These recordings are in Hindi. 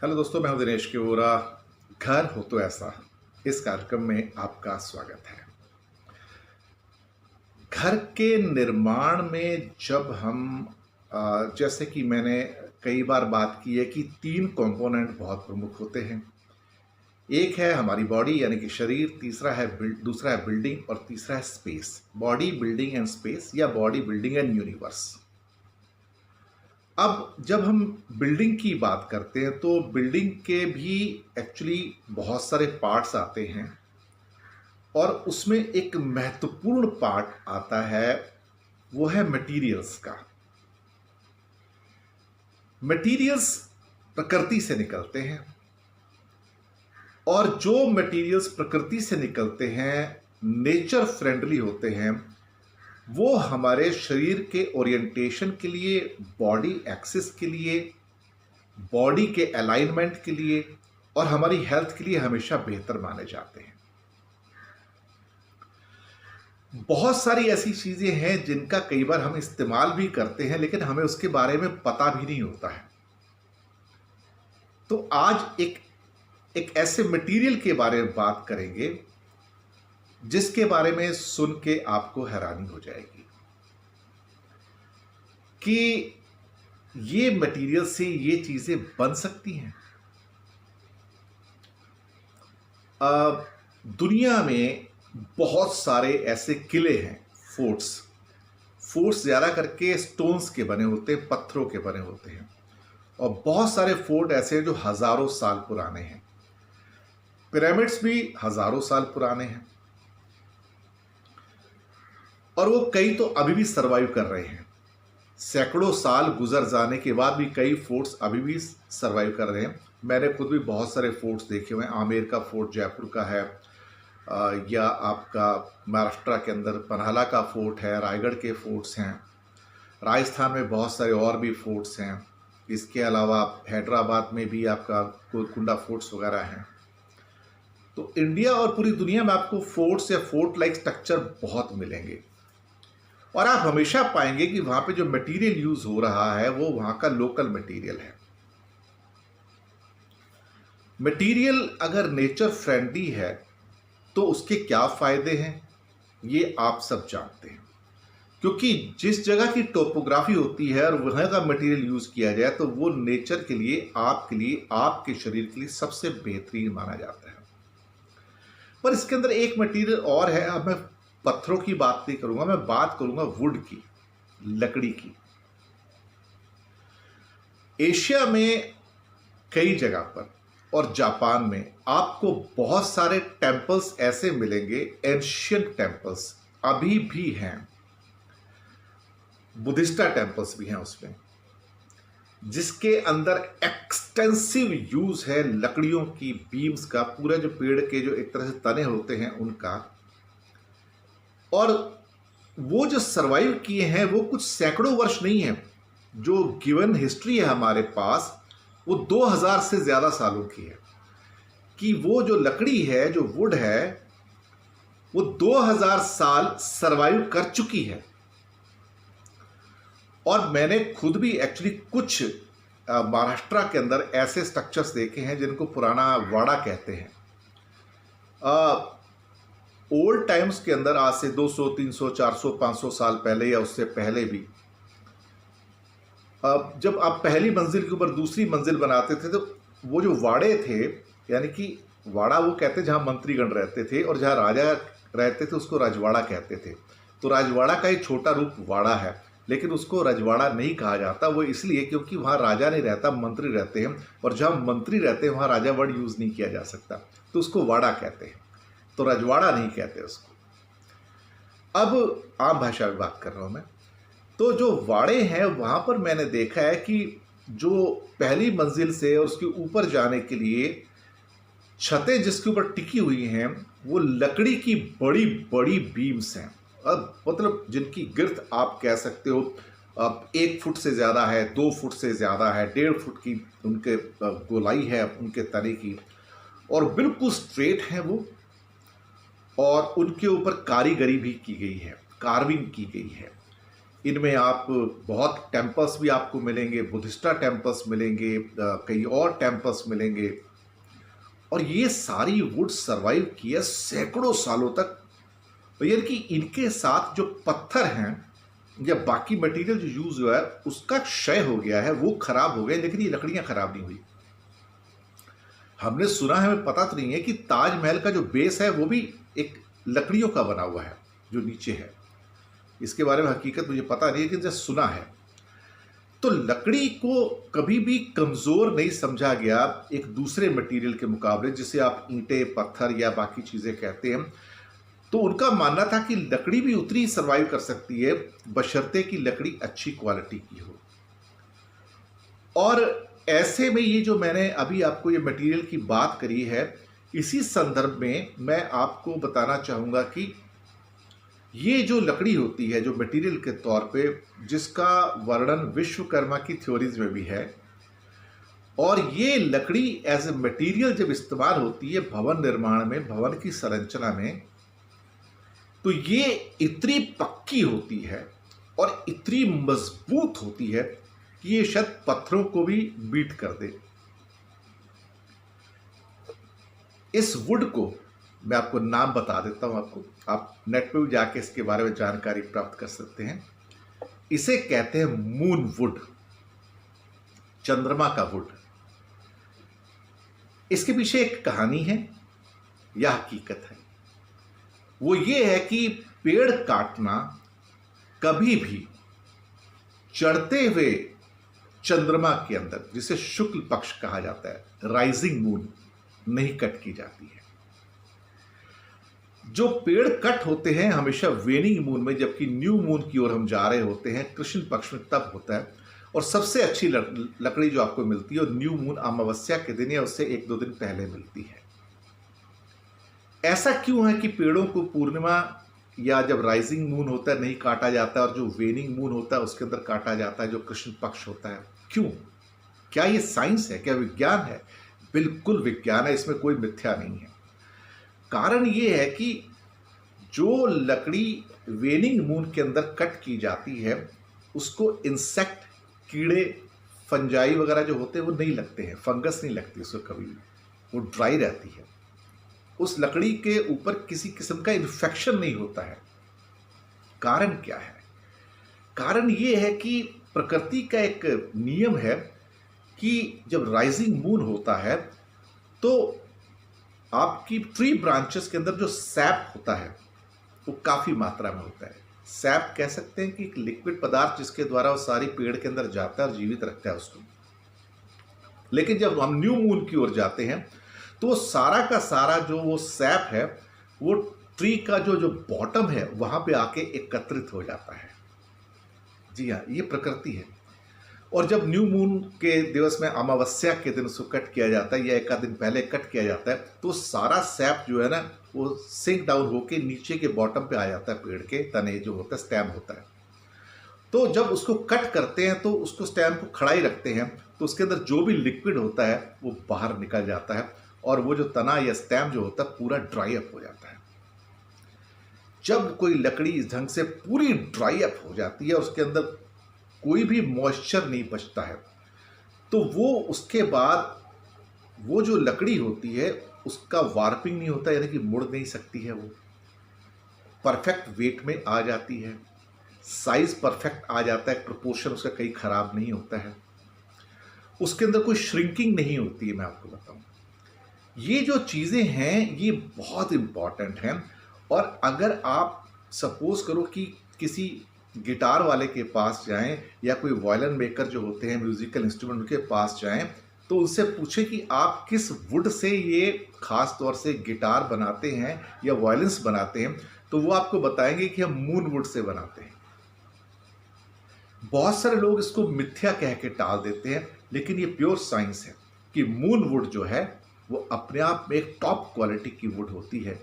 हेलो दोस्तों, मैं हूं दिनेश केवरा। घर हो तो ऐसा, इस कार्यक्रम में आपका स्वागत है। घर के निर्माण में जब हम जैसे कि मैंने कई बार बात की है कि तीन कंपोनेंट बहुत प्रमुख होते हैं। एक है हमारी बॉडी यानी कि शरीर, दूसरा है बिल्डिंग और तीसरा है space. Body, building and space या बॉडी, बिल्डिंग एंड यूनिवर्स। अब जब हम बिल्डिंग की बात करते हैं तो बिल्डिंग के भी एक्चुअली बहुत सारे पार्ट्स आते हैं और उसमें एक महत्वपूर्ण पार्ट आता है, वो है मटेरियल्स का। मटेरियल्स प्रकृति से निकलते हैं और जो मटेरियल्स प्रकृति से निकलते हैं नेचर फ्रेंडली होते हैं। वो हमारे शरीर के ओरिएंटेशन के लिए, बॉडी एक्सिस के लिए, बॉडी के अलाइनमेंट के लिए और हमारी हेल्थ के लिए हमेशा बेहतर माने जाते हैं। बहुत सारी ऐसी चीजें हैं जिनका कई बार हम इस्तेमाल भी करते हैं लेकिन हमें उसके बारे में पता भी नहीं होता है। तो आज एक ऐसे मटेरियल के बारे में बात करेंगे जिसके बारे में सुन के आपको हैरानी हो जाएगी कि ये मटेरियल से ये चीजें बन सकती हैं। दुनिया में बहुत सारे ऐसे किले हैं, फोर्ट्स ज़्यादा करके स्टोन्स के बने होते हैं, पत्थरों के बने होते हैं। और बहुत सारे फोर्ट ऐसे हैं जो हजारों साल पुराने हैं। पिरामिड्स भी हजारों साल पुराने हैं और वो कई तो अभी भी सरवाइव कर रहे हैं। सैकड़ों साल गुजर जाने के बाद भी कई फोर्ट्स अभी भी सरवाइव कर रहे हैं। मैंने खुद भी बहुत सारे फोर्ट्स देखे हुए हैं। आमेर का फोर्ट जयपुर का है, या आपका महाराष्ट्र के अंदर पन्हाला का फोर्ट है, रायगढ़ के फोर्ट्स हैं, राजस्थान में बहुत सारे और भी फोर्ट्स हैं। इसके अलावा हैदराबाद में भी आपका गोलकुंडा फोर्ट्स वगैरह हैं। तो इंडिया और पूरी दुनिया में आपको फोर्ट्स या फोर्ट लाइक स्ट्रक्चर बहुत मिलेंगे और आप हमेशा पाएंगे कि वहां पे जो मटेरियल यूज हो रहा है वो वहां का लोकल मटेरियल है। मटेरियल अगर नेचर फ्रेंडली है तो उसके क्या फायदे हैं ये आप सब जानते हैं, क्योंकि जिस जगह की टोपोग्राफी होती है और वहां का मटेरियल यूज किया जाए तो वो नेचर के लिए, आपके शरीर के लिए सबसे बेहतरीन माना जाता है। पर इसके अंदर एक मटेरियल और है। अब मैं पत्थरों की बात नहीं करूंगा, मैं बात करूंगा वुड की, लकड़ी की। एशिया में कई जगह पर और जापान में आपको बहुत सारे टेम्पल्स ऐसे मिलेंगे, एंशियंट टेम्पल्स अभी भी हैं, बुद्धिस्टा टेम्पल्स भी हैं उसमें, जिसके अंदर एक्सटेंसिव यूज है लकड़ियों की, बीम्स का, पूरे जो पेड़ के जो एक तरह से तने होते हैं उनका। और वो जो सरवाइव किए हैं वो कुछ सैकड़ों वर्ष नहीं है। जो गिवन हिस्ट्री है हमारे पास वो 2000 से ज्यादा सालों की है, कि वो जो लकड़ी है, जो वुड है, वो 2000 साल सरवाइव कर चुकी है। और मैंने खुद भी एक्चुअली कुछ महाराष्ट्र के अंदर ऐसे स्ट्रक्चर्स देखे हैं जिनको पुराना वाड़ा कहते हैं। ओल्ड टाइम्स के अंदर आज से 200, 300, 400, 500 साल पहले या उससे पहले भी जब आप पहली मंजिल के ऊपर दूसरी मंजिल बनाते थे तो वो जो वाड़े थे, यानी कि वाड़ा वो कहते जहाँ मंत्रीगण रहते थे और जहाँ राजा रहते थे उसको रजवाड़ा कहते थे। तो राजवाड़ा का एक छोटा रूप वाड़ा है, लेकिन उसको रजवाड़ा नहीं कहा जाता। वो इसलिए क्योंकि वहाँ राजा नहीं रहता, मंत्री रहते हैं, और जहाँ मंत्री रहते हैं वहाँ राजा वर्ड यूज़ नहीं किया जा सकता, तो उसको वाड़ा कहते हैं, तो रजवाड़ा नहीं कहते उसको। अब आम भाषा में बात कर रहा हूँ मैं। तो जो वाड़े हैं वहाँ पर मैंने देखा है कि जो पहली मंजिल से और उसके ऊपर जाने के लिए छतें जिसके ऊपर टिकी हुई हैं वो लकड़ी की बड़ी बड़ी बीम्स हैं। अब मतलब जिनकी गिर्थ आप कह सकते हो अब 1 फुट से ज़्यादा है, 2 फुट से ज़्यादा है, 1.5 फुट की उनके गोलाई है उनके तने की, और बिल्कुल स्ट्रेट हैं वो। और उनके ऊपर कारीगरी भी की गई है, कार्विंग की गई है। इनमें आप बहुत टेम्पल्स भी आपको मिलेंगे, बुद्धिस्टा टेम्पल्स मिलेंगे, कई और टेम्पल्स मिलेंगे। और ये सारी वुड सर्वाइव की है सैकड़ों सालों तक। यानी कि इनके साथ जो पत्थर हैं या बाकी मटेरियल जो यूज हुआ है उसका क्षय हो गया है, वो खराब हो गए, लेकिन ये लकड़ियां खराब नहीं हुई। हमने सुना है, हमें पता तो नहीं है कि ताजमहल का जो बेस है वो भी एक लकड़ियों का बना हुआ है जो नीचे है। इसके बारे में हकीकत मुझे पता नहीं है, लेकिन जैसे सुना है। तो लकड़ी को कभी भी कमजोर नहीं समझा गया एक दूसरे मटेरियल के मुकाबले, जिसे आप ईंटें, पत्थर या बाकी चीजें कहते हैं। तो उनका मानना था कि लकड़ी भी उतनी सर्वाइव कर सकती है, बशर्ते कि लकड़ी अच्छी क्वालिटी की हो। और ऐसे में ये जो मैंने अभी आपको ये मटेरियल की बात करी है, इसी संदर्भ में मैं आपको बताना चाहूँगा कि ये जो लकड़ी होती है, जो मटेरियल के तौर पे, जिसका वर्णन विश्वकर्मा की थ्योरीज में भी है, और ये लकड़ी एज ए मटेरियल जब इस्तेमाल होती है भवन निर्माण में, भवन की संरचना में, तो ये इतनी पक्की होती है और इतनी मजबूत होती है कि ये शायद पत्थरों को भी बीट कर दे। इस वुड को मैं आपको नाम बता देता हूं, आपको आप नेट पे भी जाके इसके बारे में जानकारी प्राप्त कर सकते हैं। इसे कहते हैं मून वुड, चंद्रमा का वुड। इसके पीछे एक कहानी है या हकीकत है। वो ये है कि पेड़ काटना कभी भी चढ़ते हुए चंद्रमा के अंदर, जिसे शुक्ल पक्ष कहा जाता है, राइजिंग मून, नहीं कट की जाती है। जो पेड़ कट होते हैं हमेशा वेनिंग मून में, जबकि न्यू मून की ओर हम जा रहे होते हैं, कृष्ण पक्ष में तब होता है। और सबसे अच्छी लकड़ी जो आपको मिलती है, और न्यू मून अमावस्या के दिन या उससे 1-2 दिन पहले मिलती है। ऐसा क्यों है कि पेड़ों को पूर्णिमा या जब राइजिंग मून होता है नहीं काटा जाता है, और जो वेनिंग मून होता है उसके अंदर काटा जाता है, जो कृष्ण पक्ष होता है? क्यों? क्या ये साइंस है? क्या विज्ञान है? बिल्कुल विज्ञान है, इसमें कोई मिथ्या नहीं है। कारण ये है कि जो लकड़ी वेनिंग मून के अंदर कट की जाती है, उसको इंसेक्ट, कीड़े, फंजाई वगैरह जो होते हैं वो नहीं लगते हैं, फंगस नहीं लगती उसको कभी भी, वो ड्राई रहती है। उस लकड़ी के ऊपर किसी किस्म का इन्फेक्शन नहीं होता है। कारण क्या है? कारण ये है कि प्रकृति का एक नियम है कि जब राइजिंग मून होता है तो आपकी ट्री ब्रांचेस के अंदर जो सैप होता है वो काफी मात्रा में होता है। सैप कह सकते हैं कि एक लिक्विड पदार्थ जिसके द्वारा वो सारी पेड़ के अंदर जाता है और जीवित रखता है उसको। लेकिन जब हम न्यू मून की ओर जाते हैं तो वो सारा का सारा जो वो सैप है वो ट्री का जो बॉटम है वहां पे आके एकत्रित हो जाता है। जी हाँ, ये प्रकृति है। और जब न्यू मून के दिवस में अमावस्या के दिन उसको कट किया जाता है या 1 दिन पहले कट किया जाता है, तो सारा सैप जो है ना वो सिंक डाउन होके नीचे के बॉटम पे आ जाता है, पेड़ के तने जो होता है, स्टेम होता है। तो जब उसको कट करते हैं तो उसको स्टेम को खड़ा ही रखते हैं, तो उसके अंदर जो भी लिक्विड होता है वो बाहर निकल जाता है और वो जो तना या स्टेम जो होता है पूरा ड्राई अप हो जाता है। जब कोई लकड़ी इस ढंग से पूरी ड्राई अप हो जाती है, उसके अंदर कोई भी मॉइस्चर नहीं बचता है, तो वो उसके बाद वो जो लकड़ी होती है उसका वार्पिंग नहीं होता, यानी कि मुड़ नहीं सकती है, वो परफेक्ट वेट में आ जाती है, साइज परफेक्ट आ जाता है, प्रोपोर्शन उसका कहीं खराब नहीं होता है, उसके अंदर कोई श्रिंकिंग नहीं होती है। मैं आपको बताऊं, ये जो चीज़ें हैं ये बहुत इंपॉर्टेंट हैं। और अगर आप सपोज करो कि किसी गिटार वाले के पास जाएं या कोई वायलिन मेकर जो होते हैं, म्यूजिकल इंस्ट्रूमेंट के पास जाएं, तो उनसे पूछें कि आप किस वुड से ये खास तौर से गिटार बनाते हैं या वायलिन्स बनाते हैं, तो वो आपको बताएंगे कि हम मून वुड से बनाते हैं। बहुत सारे लोग इसको मिथ्या कह के टाल देते हैं, लेकिन ये प्योर साइंस है कि मून वुड जो है वो अपने आप में एक टॉप क्वालिटी की वुड होती है।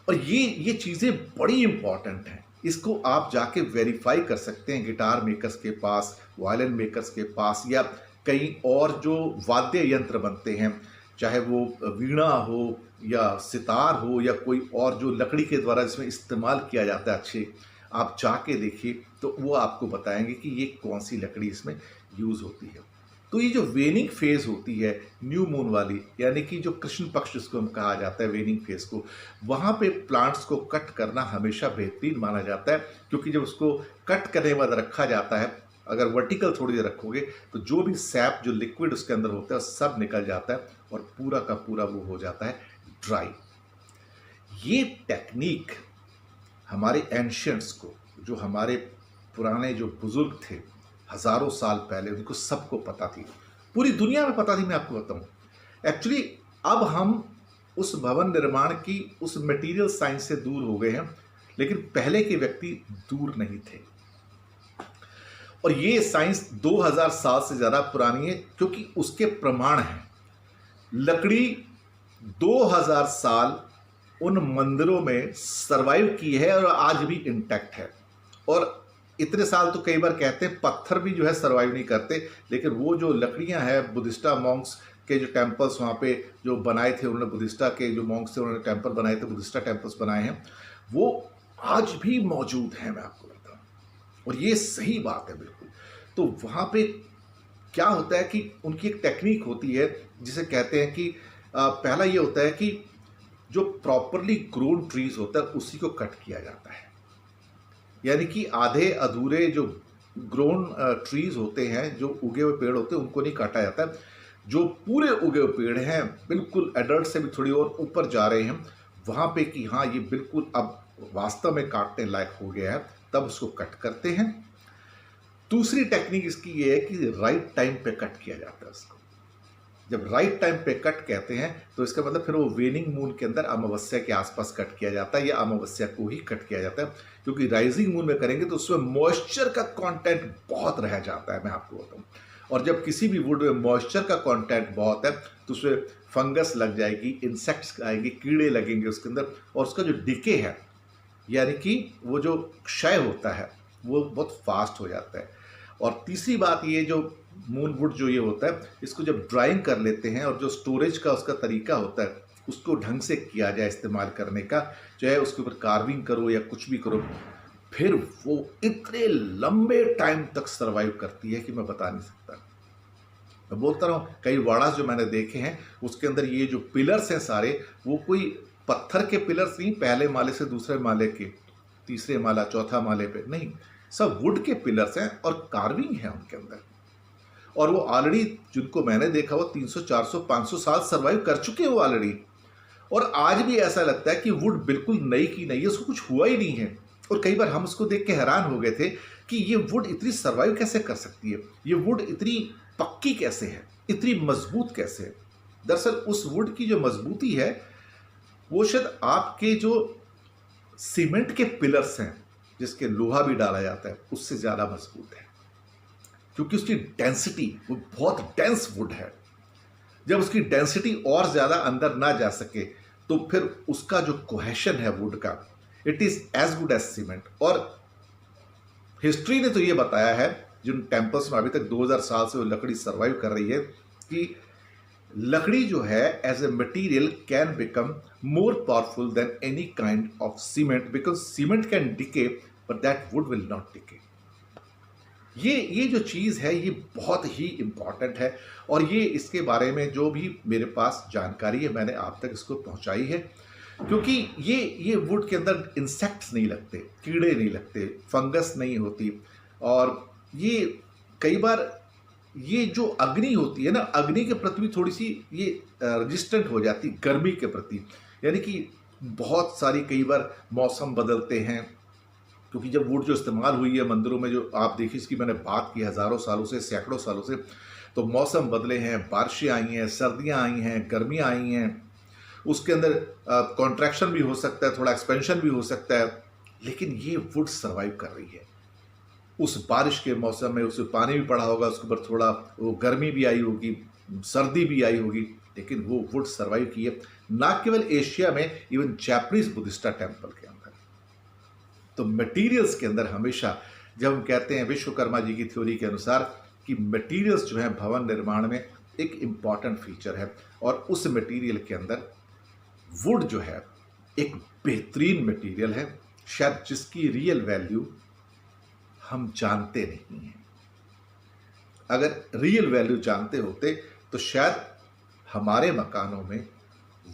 और ये चीज़ें बड़ी इंपॉर्टेंट हैं, इसको आप जाके वेरीफाई कर सकते हैं गिटार मेकर्स के पास, वायलिन मेकर्स के पास, या कई और जो वाद्य यंत्र बनते हैं, चाहे वो वीणा हो या सितार हो या कोई और जो लकड़ी के द्वारा इसमें इस्तेमाल किया जाता है अच्छे आप जाके देखिए तो वो आपको बताएंगे कि ये कौन सी लकड़ी इसमें यूज़ होती है। तो ये जो वेनिंग फेज होती है न्यू मून वाली, यानी कि जो कृष्ण पक्ष जिसको हम कहा जाता है वेनिंग फेज को, वहाँ पे प्लांट्स को कट करना हमेशा बेहतरीन माना जाता है, क्योंकि जब उसको कट करने के बाद रखा जाता है, अगर वर्टिकल थोड़ी देर रखोगे तो जो भी सैप जो लिक्विड उसके अंदर होता है वो सब निकल जाता है और पूरा का पूरा वो हो जाता है ड्राई। ये टेक्निक हमारे एंशियंट्स को, जो हमारे पुराने जो बुजुर्ग थे हजारों साल पहले, उनको सबको पता थी, पूरी दुनिया में पता थी। मैं आपको बताऊं, एक्चुअली अब हम उस भवन निर्माण की उस मटेरियल साइंस से दूर हो गए हैं, लेकिन पहले के व्यक्ति दूर नहीं थे। और ये साइंस 2000 साल से ज़्यादा पुरानी है, क्योंकि उसके प्रमाण हैं। लकड़ी 2000 साल उन मंदिरों में सरवाइव की है और आज भी इंटैक्ट है। और इतने साल तो कई बार कहते हैं पत्थर भी जो है सरवाइव नहीं करते, लेकिन वो जो लकड़ियां हैं, बुद्धिस्टा मॉन्क्स के जो टेम्पल्स वहाँ पे जो बनाए थे उन्होंने, बुद्धिस्टा के जो मॉन्क्स थे उन्होंने टेम्पल बनाए थे, बुद्धिस्टा टेम्पल्स बनाए हैं, वो आज भी मौजूद हैं। मैं आपको बताऊँ, और ये सही बात है बिल्कुल। तो वहाँ पे क्या होता है कि उनकी एक टेक्निक होती है जिसे कहते हैं कि पहला ये होता है कि जो प्रॉपरली ग्रोन ट्रीज होता है उसी को कट किया जाता है, यानी कि आधे अधूरे जो ग्रोन ट्रीज होते हैं, जो उगे हुए पेड़ होते हैं, उनको नहीं काटा जाता। जो पूरे उगे हुए पेड़ हैं, बिल्कुल एडल्ट से भी थोड़ी और ऊपर जा रहे हैं, वहाँ पे कि हाँ ये बिल्कुल अब वास्तव में काटने लायक हो गया है, तब उसको कट करते हैं। दूसरी टेक्निक इसकी ये है कि राइट टाइम पे कट किया जाता है उसको। जब राइट टाइम पे कट कहते हैं तो इसका मतलब फिर वो वेनिंग मून के अंदर अमावस्या के आसपास कट किया जाता है, या अमावस्या को ही कट किया जाता है, क्योंकि राइजिंग मून में करेंगे तो उसमें मॉइस्चर का कंटेंट बहुत रह जाता है। मैं आपको बताऊं, और जब किसी भी वुड में मॉइस्चर का कंटेंट बहुत है तो उसमें फंगस लग जाएगी, इंसेक्ट्स आएंगे, कीड़े लगेंगे उसके अंदर, और उसका जो डिके है, यानी कि वो जो क्षय होता है, वो बहुत फास्ट हो जाता है। और तीसरी बात ये, जो मून वुड जो ये होता है, इसको जब ड्राइंग कर लेते हैं और जो स्टोरेज का उसका तरीका होता है उसको ढंग से किया जाए इस्तेमाल करने का, चाहे उसके ऊपर कार्विंग करो या कुछ भी करो, फिर वो इतने लंबे टाइम तक सरवाइव करती है कि मैं बता नहीं सकता। मैं बोलता रहा हूँ, कई वाड़ास जो मैंने देखे हैं उसके अंदर ये जो पिलर्स हैं सारे, वो कोई पत्थर के पिलर्स नहीं, पहले माले से दूसरे माले के, तीसरे माला चौथा माले पे नहीं, सब वुड के पिलर्स हैं और कार्विंग है उनके अंदर। और वो ऑलरेडी, जिनको मैंने देखा, वो 300 400 500 साल सरवाइव कर चुके हैं वो ऑलरेडी। और आज भी ऐसा लगता है कि वुड बिल्कुल नई की नई है, उसको कुछ हुआ ही नहीं है। और कई बार हम उसको देख के हैरान हो गए थे कि ये वुड इतनी सरवाइव कैसे कर सकती है, ये वुड इतनी पक्की कैसे है, इतनी मजबूत कैसे है। दरअसल उस वुड की जो मजबूती है वो शायद आपके जो सीमेंट के पिलर्स हैं, जिसके लोहा भी डाला जाता है, उससे ज़्यादा मजबूत है, क्योंकि उसकी डेंसिटी, वो बहुत डेंस वुड है। जब उसकी डेंसिटी और ज़्यादा अंदर ना जा सके तो फिर उसका जो कोहेशन है वुड का, it is as good as cement. और हिस्ट्री ने तो ये बताया है, जिन टेम्पल्स में अभी तक 2000 साल से वो लकड़ी सर्वाइव कर रही है, कि लकड़ी जो है as a material can become more powerful than any kind of cement, because cement can decay but that wood will not decay. ये जो चीज़ है ये बहुत ही इम्पॉर्टेंट है, और ये इसके बारे में जो भी मेरे पास जानकारी है मैंने आप तक इसको पहुंचाई है, क्योंकि ये वुड के अंदर इंसेक्ट्स नहीं लगते, कीड़े नहीं लगते, फंगस नहीं होती। और ये कई बार ये जो अग्नि होती है ना, अग्नि के प्रति भी थोड़ी सी ये रजिस्टेंट हो जाती गर्मी के प्रति, यानी कि बहुत सारी कई बार मौसम बदलते हैं, क्योंकि जब वुड जो इस्तेमाल हुई है मंदिरों में, जो आप देखिए इसकी मैंने बात की हज़ारों सालों से, सैकड़ों सालों से, तो मौसम बदले हैं, बारिशें आई हैं, सर्दियां आई हैं, गर्मियां आई हैं, उसके अंदर कॉन्ट्रैक्शन भी हो सकता है, थोड़ा एक्सपेंशन भी हो सकता है, लेकिन ये वुड सर्वाइव कर रही है। उस बारिश के मौसम में उसमें पानी भी पड़ा होगा, उसके ऊपर थोड़ा वो गर्मी भी आई होगी, सर्दी भी आई होगी, लेकिन वो वुड सर्वाइव की है, ना केवल एशिया में, इवन जापानीज बुद्धिस्टा टेम्पल के अंदर। तो मटेरियल्स के अंदर हमेशा, जब हम कहते हैं विश्वकर्मा जी की थ्योरी के अनुसार कि मटेरियल्स जो है भवन निर्माण में एक इम्पॉर्टेंट फीचर है, और उस मटेरियल के अंदर वुड जो है एक बेहतरीन मटेरियल है, शायद जिसकी रियल वैल्यू हम जानते नहीं हैं। अगर रियल वैल्यू जानते होते तो शायद हमारे मकानों में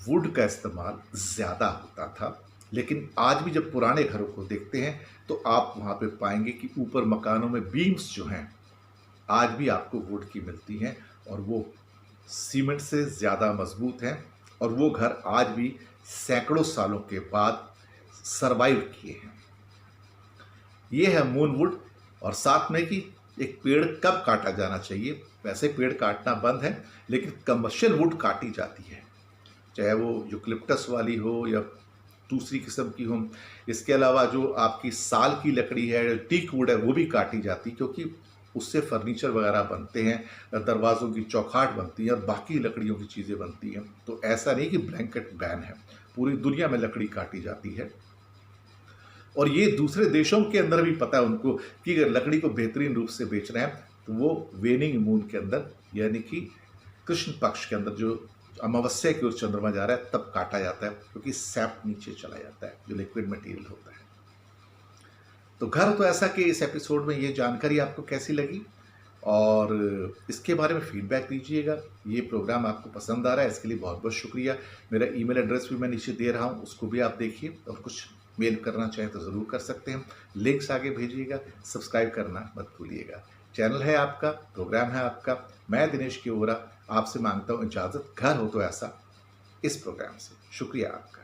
वुड का इस्तेमाल ज़्यादा होता था। लेकिन आज भी जब पुराने घरों को देखते हैं तो आप वहाँ पे पाएंगे कि ऊपर मकानों में बीम्स जो हैं आज भी आपको वुड की मिलती हैं, और वो सीमेंट से ज़्यादा मजबूत हैं, और वो घर आज भी सैकड़ों सालों के बाद सरवाइव किए हैं। ये है मून वुड। और साथ में कि एक पेड़ कब काटा जाना चाहिए। वैसे पेड़ काटना बंद है, लेकिन कमर्शियल वुड काटी जाती है, चाहे वो यूकलिप्टस वाली हो या दूसरी किस्म की हो। इसके अलावा जो आपकी साल की लकड़ी है, टीक वुड है, वो भी काटी जाती, क्योंकि उससे फर्नीचर वगैरह बनते हैं, दरवाज़ों की चौखाट बनती है और बाकी लकड़ियों की चीज़ें बनती हैं। तो ऐसा नहीं कि ब्लैंकेट बैन है, पूरी दुनिया में लकड़ी काटी जाती है। और ये दूसरे देशों के अंदर भी पता है उनको कि अगर लकड़ी को बेहतरीन रूप से बेच रहे हैं तो वो वेनिंग मून के अंदर, यानी कि कृष्ण पक्ष के अंदर जो अमावस्या की ओर चंद्रमा जा रहा है तब काटा जाता है, क्योंकि सैप नीचे चला जाता है जो लिक्विड मटेरियल होता है। तो घर तो ऐसा कि इस एपिसोड में ये जानकारी आपको कैसी लगी, और इसके बारे में फीडबैक दीजिएगा। ये प्रोग्राम आपको पसंद आ रहा है, इसके लिए बहुत बहुत शुक्रिया। मेरा ईमेल एड्रेस भी मैं नीचे दे रहा हूँ, उसको भी आप देखिए, और कुछ मेल करना चाहें तो ज़रूर कर सकते हैं। लिंक्स आगे भेजिएगा। सब्सक्राइब करना मत भूलिएगा। चैनल है आपका, प्रोग्राम है आपका। मैं दिनेश की ओरा आपसे मांगता हूँ इजाज़त। घर हो तो ऐसा इस प्रोग्राम से। शुक्रिया आपका।